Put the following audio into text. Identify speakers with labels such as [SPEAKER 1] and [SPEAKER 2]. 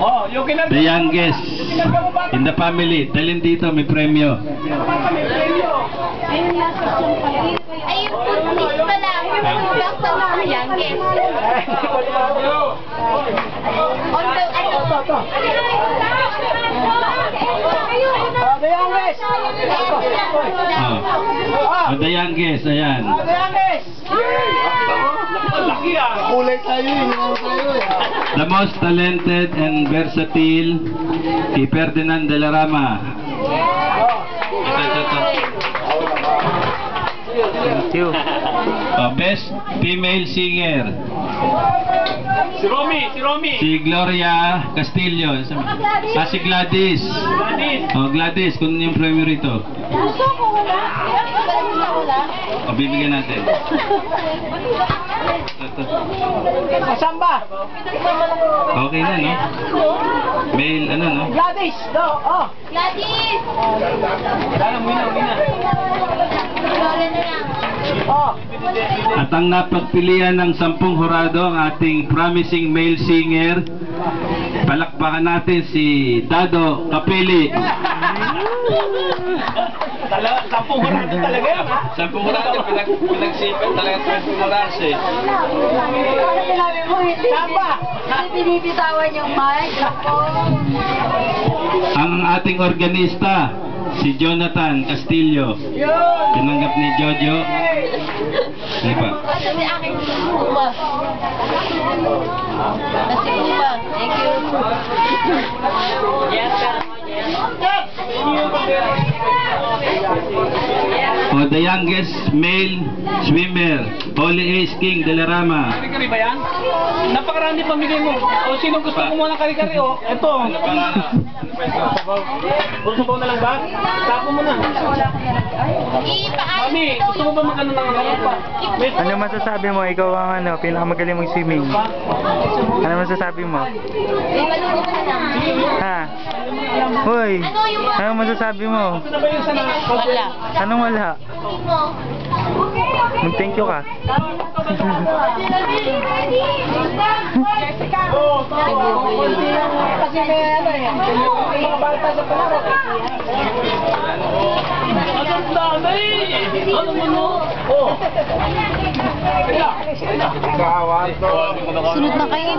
[SPEAKER 1] Oh, yung kinarga.
[SPEAKER 2] The youngest in the family. Talin dito, may premyo.
[SPEAKER 3] Ay, yung putis pala. Yung sa mga youngest.
[SPEAKER 1] The youngest.
[SPEAKER 2] Oh, the youngest, ayan.
[SPEAKER 1] The youngest. Laki ah. Kulay tayo
[SPEAKER 2] The most talented and versatile, si Ferdinand de la Rama. Ito. Thank you. Best female singer.
[SPEAKER 1] Si Romy.
[SPEAKER 2] Si Gloria Castillo. Si Gladys. Gladys, kung yung premyo rito.
[SPEAKER 3] Gusto ko wala.
[SPEAKER 2] Bibigyan natin.
[SPEAKER 1] Samba.
[SPEAKER 2] Okay na, no? Male, ano, no?
[SPEAKER 1] Gladys.
[SPEAKER 3] Gladys!
[SPEAKER 1] Umina.
[SPEAKER 2] At ang napagpilian ng 10 hurado ang ating promising male singer. Palakpakan natin si Dado Kapili.
[SPEAKER 1] 10 hurado talaga yan, ha?
[SPEAKER 2] 10 hurado, pinagsipan talaga 10 hurado eh.
[SPEAKER 1] Samba.
[SPEAKER 3] Pinipitawan yung mic.
[SPEAKER 2] Ang ating organista, si Jonathan Castillo. Tinanggap ni Jojo. Ano pa?
[SPEAKER 3] Kasi si aking kuba. Kasi kuba. Thank you.
[SPEAKER 2] The youngest male swimmer, Holy Ace King de la Rama.
[SPEAKER 1] Kari-kari ba yan? Napakarami pamigay mo. O sino gusto mo muna kari-kari? O, ito. Puro sabaw na lang ba? Tapo mo na. Mami, gusto mo ba mag-ano ng ano pa?
[SPEAKER 4] Ano masasabi mo? Ikaw ang pinakamagaling mong swimming. Ano masasabi mo? Ha? Hoy! Ano masasabi mo?
[SPEAKER 3] Wala.
[SPEAKER 4] Anong wala? Mag-thank you ka.
[SPEAKER 1] Kasi may ano eh. Mga bata sa palaro. Ang dami! Ano mo no?
[SPEAKER 3] Sunod na kayo.